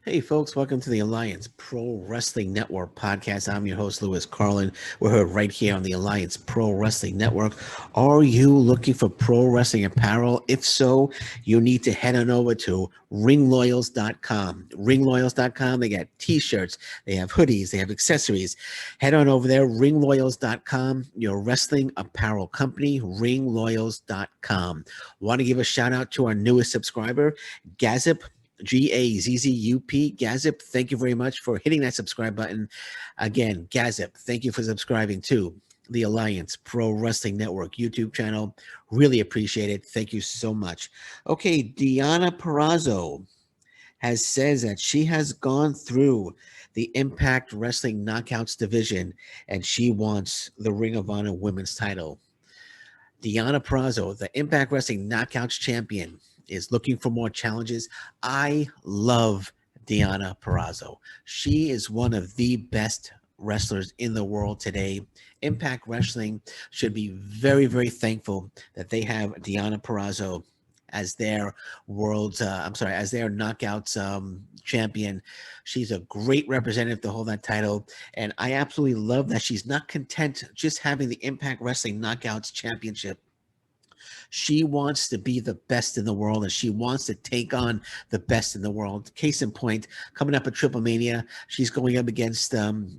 Hey, folks, welcome to the Alliance Pro Wrestling Network podcast. I'm your host, Louis Carlin. We're heard right here on the Alliance Pro Wrestling Network. Are you looking for pro wrestling apparel? If so, you need to head on over to ringloyals.com. Ringloyals.com, they got t-shirts, they have hoodies, they have accessories. Head on over there, ringloyals.com, your wrestling apparel company, ringloyals.com. Want to give a shout out to our newest subscriber, Gazip. Gazzup, Gazip, thank you very much for hitting that subscribe button. Again, Gazip, thank you for subscribing to the Alliance Pro Wrestling Network YouTube channel. Really appreciate it. Thank you so much. Okay, Deonna Purrazzo has says that she has gone through the Impact Wrestling Knockouts division and she wants the Ring of Honor Women's title. Deonna Purrazzo, the Impact Wrestling Knockouts champion, is looking for more challenges. I love Deonna Purrazzo. She is one of the best wrestlers in the world today. Impact Wrestling should be very, very thankful that they have Deonna Purrazzo as their as their knockouts champion. She's a great representative to hold that title. And I absolutely love that she's not content just having the Impact Wrestling Knockouts championship. She wants to be the best in the world and she wants to take on the best in the world. Case in point, coming up at Triple Mania, she's going up against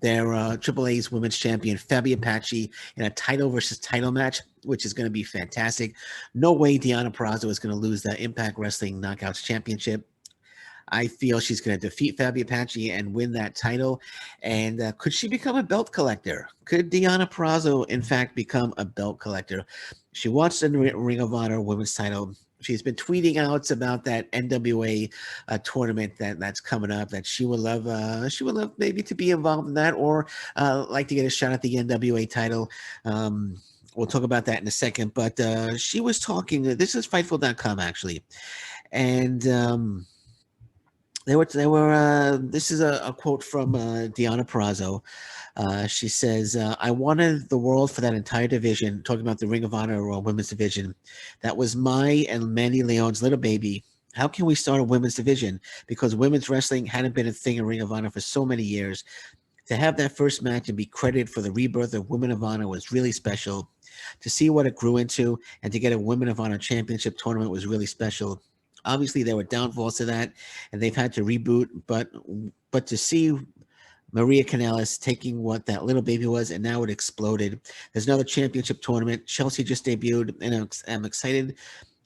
their Triple A's women's champion, Fabi Apache, in a title versus title match, which is going to be fantastic. No way Deonna Purrazzo is going to lose the Impact Wrestling Knockouts Championship. I feel she's going to defeat Fabi Apache and win that title. And could she become a belt collector? Could Deonna Purrazzo, in fact, become a belt collector? She wants the Ring of Honor women's title. She's been tweeting out about that NWA tournament that's coming up. That she would love. She would love maybe to be involved in that, or like to get a shot at the NWA title. We'll talk about that in a second. But she was talking. This is Fightful.com actually, and this is a quote from Deonna Purrazzo. She says, I wanted the world for that entire division, talking about the Ring of Honor women's division. That was my and Mandy Leon's little baby. How can we start a women's division? Because women's wrestling hadn't been a thing in Ring of Honor for so many years. To have that first match and be credited for the rebirth of Women of Honor was really special. To see what it grew into and to get a Women of Honor championship tournament was really special. Obviously, there were downfalls to that, and they've had to reboot. But to see Maria Canales taking what that little baby was, and now it exploded. There's another championship tournament. Chelsea just debuted, and I'm excited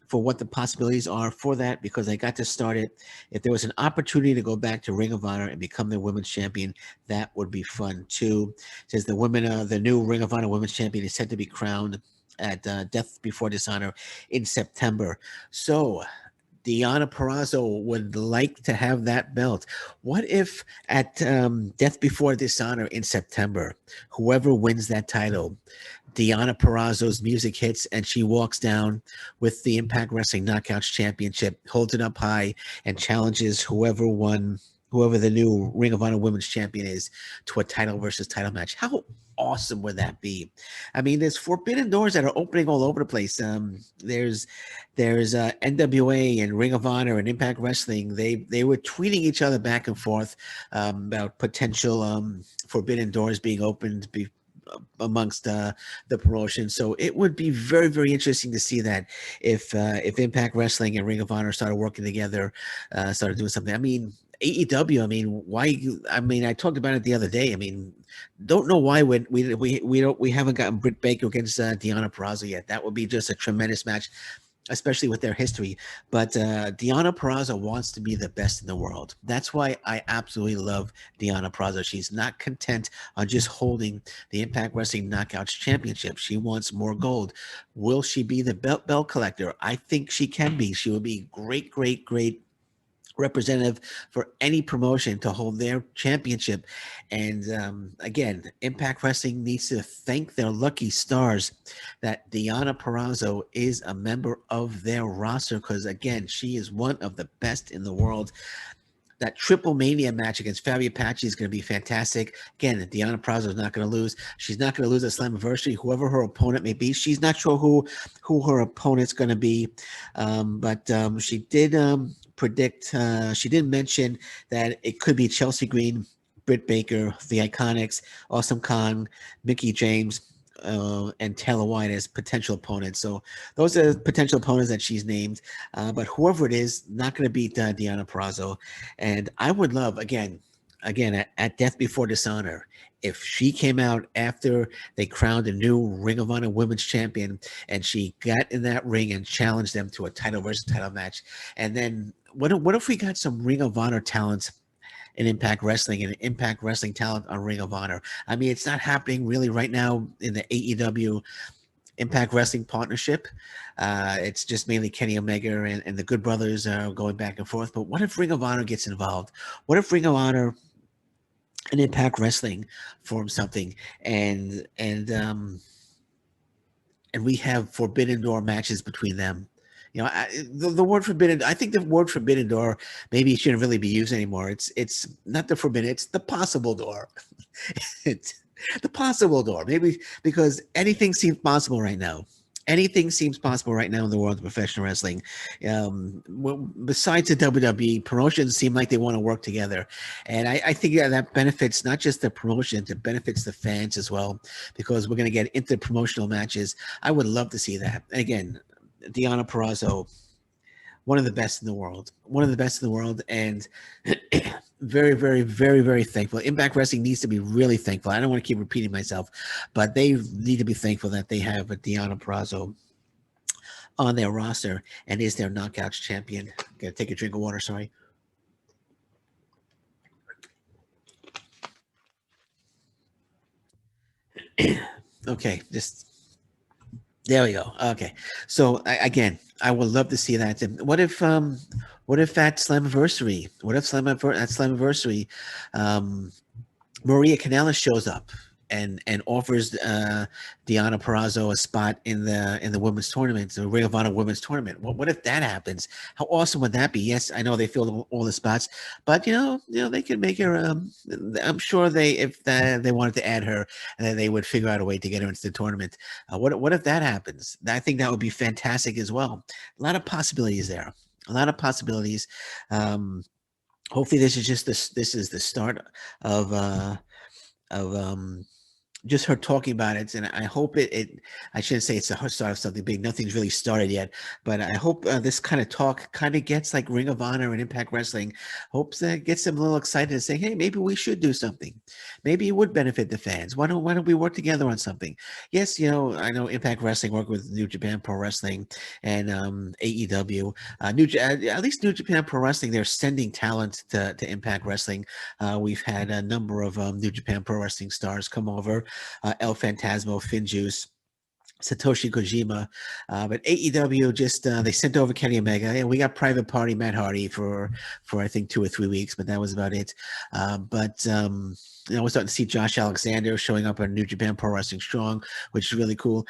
for what the possibilities are for that because I got to start it. If there was an opportunity to go back to Ring of Honor and become the women's champion, that would be fun too. It says the new Ring of Honor women's champion is set to be crowned at Death Before Dishonor in September. So Deonna Purrazzo would like to have that belt. What if at Death Before Dishonor in September, whoever wins that title, Deonna Purrazzo's music hits and she walks down with the Impact Wrestling Knockouts Championship, holds it up high, and challenges whoever the new Ring of Honor Women's Champion is, to a title versus title match. How awesome would that be? I mean, there's forbidden doors that are opening all over the place. There's NWA and Ring of Honor and Impact Wrestling. They were tweeting each other back and forth about potential forbidden doors being opened amongst the promotion. So it would be very, very interesting to see that if Impact Wrestling and Ring of Honor started working together, started doing something. I mean, AEW. I mean, why? I mean, I talked about it the other day. I mean, don't know why we haven't gotten Britt Baker against Deonna Purrazzo yet. That would be just a tremendous match, especially with their history. But Deonna Purrazzo wants to be the best in the world. That's why I absolutely love Deonna Purrazzo. She's not content on just holding the Impact Wrestling Knockouts Championship. She wants more gold. Will she be the belt collector? I think she can be. She would be great, great, great representative for any promotion to hold their championship. And again, Impact Wrestling needs to thank their lucky stars that Deonna Purrazzo is a member of their roster, because again, she is one of the best in the world. That Triple Mania match against Fabi Apache is going to be fantastic. Again, Deonna Purrazzo is not going to lose. She's not going to lose at Slammiversary, whoever her opponent may be. She's not sure who her opponent's going to be, but she did predict. She didn't mention that it could be Chelsea Green, Britt Baker, the Iconics, Awesome Khan, Mickey James, and Taylor White as potential opponents. So those are potential opponents that she's named. But whoever it is, not going to beat Deonna Purrazzo. And I would love, again, at Death Before Dishonor, if she came out after they crowned a new Ring of Honor Women's Champion and she got in that ring and challenged them to a title versus title match. And then what if we got some Ring of Honor talents in Impact Wrestling and Impact Wrestling talent on Ring of Honor? I mean, it's not happening really right now in the AEW Impact Wrestling partnership. It's just mainly Kenny Omega and the Good Brothers are going back and forth. But what if Ring of Honor gets involved? What if Ring of Honor and Impact Wrestling form something and we have Forbidden Door matches between them? You know, the word forbidden, I think the word forbidden door maybe shouldn't really be used anymore. It's not the forbidden, it's the possible door. It's the possible door, maybe, because anything seems possible right now. Anything seems possible right now in the world of professional wrestling. Besides the WWE, promotions seem like they want to work together. And I think that benefits not just the promotions, it benefits the fans as well, because we're going to get into promotional matches. I would love to see that. And again, Deonna Purrazzo, one of the best in the world, and very, very, very, very thankful. Impact Wrestling needs to be really thankful. I don't want to keep repeating myself, but they need to be thankful that they have a Deonna Purrazzo on their roster and is their Knockouts champion. Gotta take a drink of water, sorry. Okay, just there we go. Okay, so again, I would love to see that. What if at Slammiversary? What if at Slammiversary, Maria Kanellis shows up and offers Deonna Purrazzo a spot in the women's tournament, the Ring of Honor women's tournament? What if that happens? How awesome would that be? Yes, I know they filled all the spots, but you know they could make her. I'm sure if they wanted to add her, they would figure out a way to get her into the tournament. What if that happens? I think that would be fantastic as well. A lot of possibilities there. A lot of possibilities. Hopefully, this is the start of just her talking about it, and I hope I shouldn't say it's the start of something big. Nothing's really started yet, but I hope this kind of talk kind of gets like Ring of Honor and Impact Wrestling. Hopes that gets them a little excited and say, hey, maybe we should do something. Maybe it would benefit the fans. Why don't we work together on something? Yes, I know Impact Wrestling worked with New Japan Pro Wrestling and AEW. At least New Japan Pro Wrestling, they're sending talent to Impact Wrestling. We've had a number of New Japan Pro Wrestling stars come over. El Phantasmo, Finjuice, Satoshi Kojima, but AEW just they sent over Kenny Omega, and we got Private Party Matt Hardy for I think 2 or 3 weeks, but that was about it. But we're starting to see Josh Alexander showing up on New Japan Pro Wrestling Strong, which is really cool.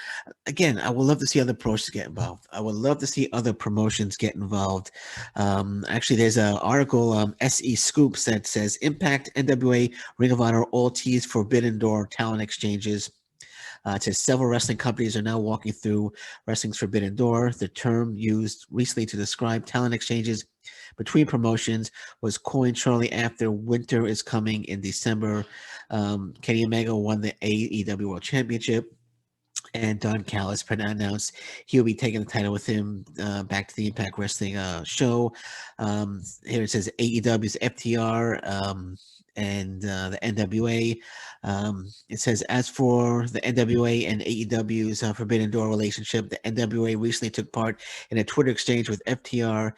Again, I would love to see other promotions get involved. I would love to see other promotions get involved. Actually, there's an article, SE Scoops, that says Impact, NWA, Ring of Honor all tease Forbidden Door talent exchanges. It says several wrestling companies are now walking through Wrestling's Forbidden Door. The term used recently to describe talent exchanges between promotions was coined shortly after Winter is Coming in December. Kenny Omega won the AEW World Championship, and Don Callis announced he'll be taking the title with him back to the Impact Wrestling show. Here it says AEW's FTR and the NWA. It says, as for the NWA and AEW's Forbidden Door relationship, the NWA recently took part in a Twitter exchange with FTR,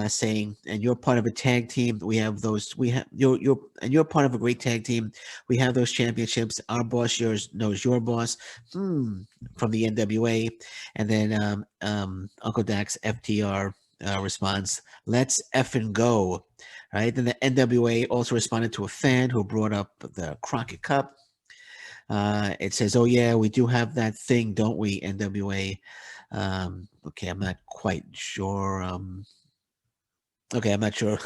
saying, "And you're part of a tag team. You're part of a great tag team. We have those championships. Our boss knows your boss." From the NWA, and then Uncle Dax FTR response, "Let's effing go." Right. Then the NWA also responded to a fan who brought up the Crockett Cup. It says, "Oh yeah, we do have that thing, don't we, NWA?" Okay, I'm not quite sure. Okay, I'm not sure.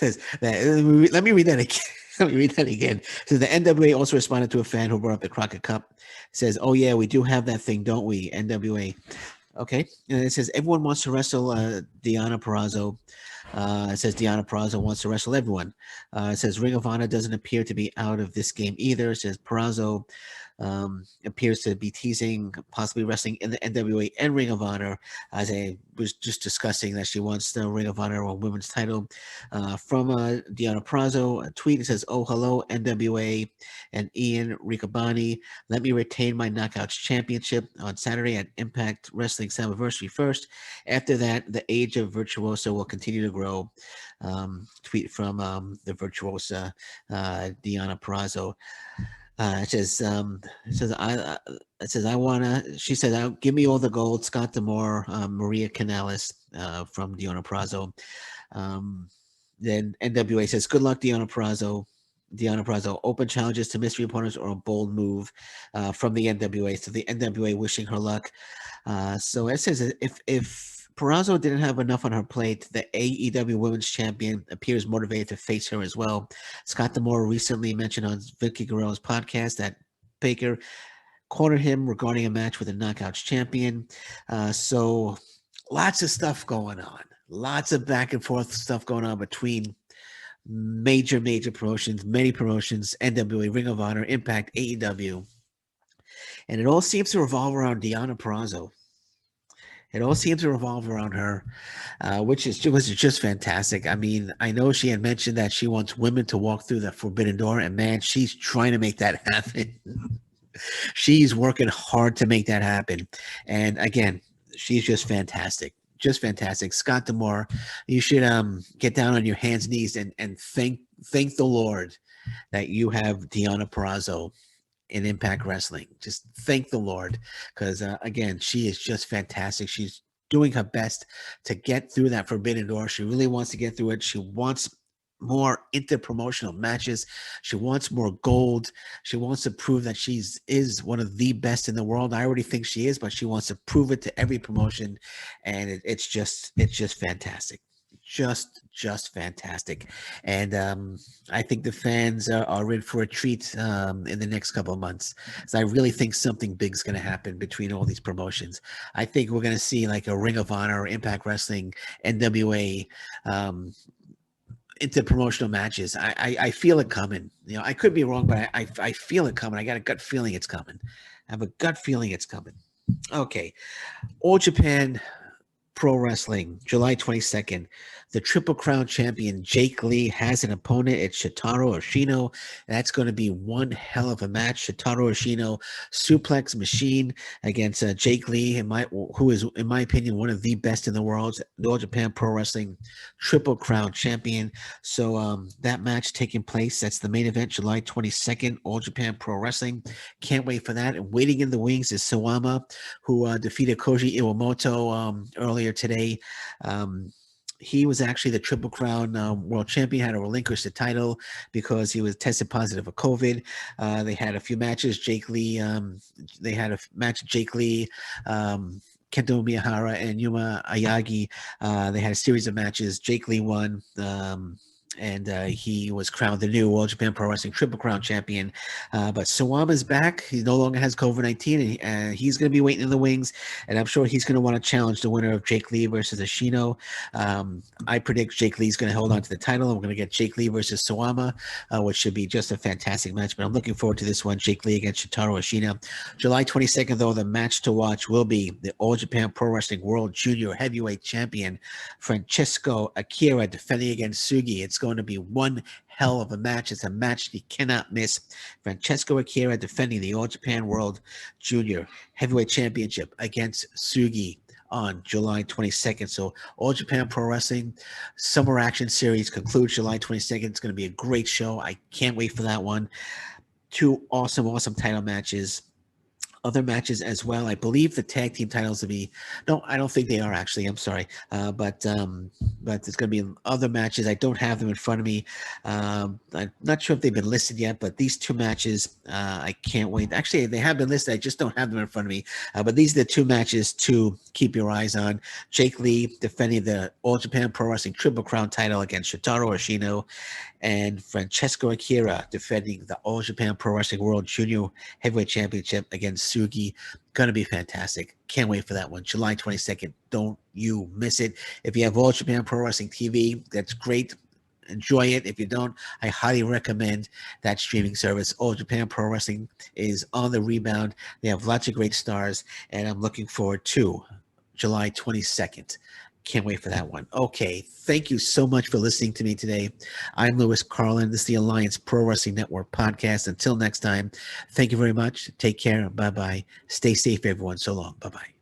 Let me read that again. Let me read that again. So the NWA also responded to a fan who brought up the Crockett Cup. It says, "Oh yeah, we do have that thing, don't we, NWA?" Okay, and it says everyone wants to wrestle Deonna Purrazzo. It says Deonna Purrazzo wants to wrestle everyone. It says Ring of Honor doesn't appear to be out of this game either. It says Purrazzo appears to be teasing possibly wrestling in the NWA and Ring of Honor, as I was just discussing that she wants the Ring of Honor or women's title. From Deonna Purrazzo, a tweet, it says, "Oh, hello, NWA and Ian Riccaboni. Let me retain my Knockouts Championship on Saturday at Impact Wrestling Slammiversary first. After that, the age of Virtuoso will continue to grow." Tweet from the Virtuosa, Deonna Purrazzo. I wanna. She says, "Give me all the gold." Scott D'Amore, Maria Canales, from Deonna Purrazzo. Then NWA says, "Good luck, Deonna Purrazzo." Deonna Purrazzo, open challenges to mystery opponents or a bold move, from the NWA. So the NWA wishing her luck. So it says if Purrazzo didn't have enough on her plate, the AEW Women's Champion appears motivated to face her as well. Scott D'Amore recently mentioned on Vicky Guerrero's podcast that Baker cornered him regarding a match with a Knockouts Champion. So lots of stuff going on. Lots of back and forth stuff going on between major promotions, many promotions, NWA, Ring of Honor, Impact, AEW. And it all seems to revolve around Deonna Purrazzo. It all seems to revolve around her, which was just fantastic. I mean, I know she had mentioned that she wants women to walk through the forbidden door, and man, she's trying to make that happen. She's working hard to make that happen. And again, she's just fantastic. Just fantastic. Scott D'Amore, you should get down on your hands and knees and thank the Lord that you have Deonna Purrazzo in Impact Wrestling. Just thank the Lord, because again, she is just fantastic. She's doing her best to get through that forbidden door. She really wants to get through it. She wants more interpromotional matches. She wants more gold. She wants to prove that is one of the best in the world. I already think she is, but she wants to prove it to every promotion, and it's just fantastic. Just fantastic. And I think the fans are in for a treat in the next couple of months. So I really think something big is going to happen between all these promotions. I think we're going to see like a Ring of Honor, Impact Wrestling, NWA, into promotional matches. I feel it coming. You know, I could be wrong, but I feel it coming. I got a gut feeling it's coming. I have a gut feeling it's coming. Okay. All Japan Pro Wrestling, July 22nd. The Triple Crown champion Jake Lee has an opponent. It's Shotaro Ashino. That's going to be one hell of a match. Shotaro Ashino, suplex machine against Jake Lee, who is, in my opinion, one of the best in the world. The All Japan Pro Wrestling Triple Crown champion. So that match taking place. That's the main event, July 22nd. All Japan Pro Wrestling. Can't wait for that. And waiting in the wings is Sawama, who defeated Koji Iwamoto earlier today. He was actually the Triple Crown world champion, had to relinquish the title because he was tested positive for COVID. They had a few matches. Jake Lee, they had a match, Jake Lee, Kento Miyahara, and Yuma Ayagi. They had a series of matches. Jake Lee won. And he was crowned the new World Japan Pro Wrestling Triple Crown champion. But Sawama's back. He no longer has COVID-19, and he's going to be waiting in the wings. And I'm sure he's going to want to challenge the winner of Jake Lee versus Ashino. I predict Jake Lee's going to hold on to the title, and we're going to get Jake Lee versus Sawama, which should be just a fantastic match. But I'm looking forward to this one, Jake Lee against Shotaro Ashino. July 22nd, though, the match to watch will be the All Japan Pro Wrestling World Junior Heavyweight Champion Francesco Akira defending against Sugi. It's going to be one hell of a match. It's a match you cannot miss. Francesco Akira defending the All Japan World Junior Heavyweight Championship against Sugi on July 22nd. So All Japan Pro Wrestling Summer Action Series concludes July 22nd. It's going to be a great show. I can't wait for that one. Two awesome title matches. Other matches as well. I believe the tag team titles will be, no, I don't think they are actually. I'm sorry. But there's going to be other matches. I don't have them in front of me. I'm not sure if they've been listed yet, but these two matches, I can't wait. Actually, they have been listed. I just don't have them in front of me. But these are the two matches to keep your eyes on. Jake Lee defending the All Japan Pro Wrestling Triple Crown title against Shotaro Ashino, and Francesco Akira defending the All Japan Pro Wrestling World Junior Heavyweight Championship against Sugi. Going to be fantastic. Can't wait for that one. July 22nd. Don't you miss it. If you have All Japan Pro Wrestling TV, that's great. Enjoy it. If you don't, I highly recommend that streaming service. All Japan Pro Wrestling is on the rebound. They have lots of great stars, and I'm looking forward to July 22nd. Can't wait for that one. Okay, thank you so much for listening to me today. I'm Lewis Carlin. This is the Alliance Pro Wrestling Network podcast. Until next time, thank you very much. Take care. Bye-bye. Stay safe, everyone. So long. Bye-bye.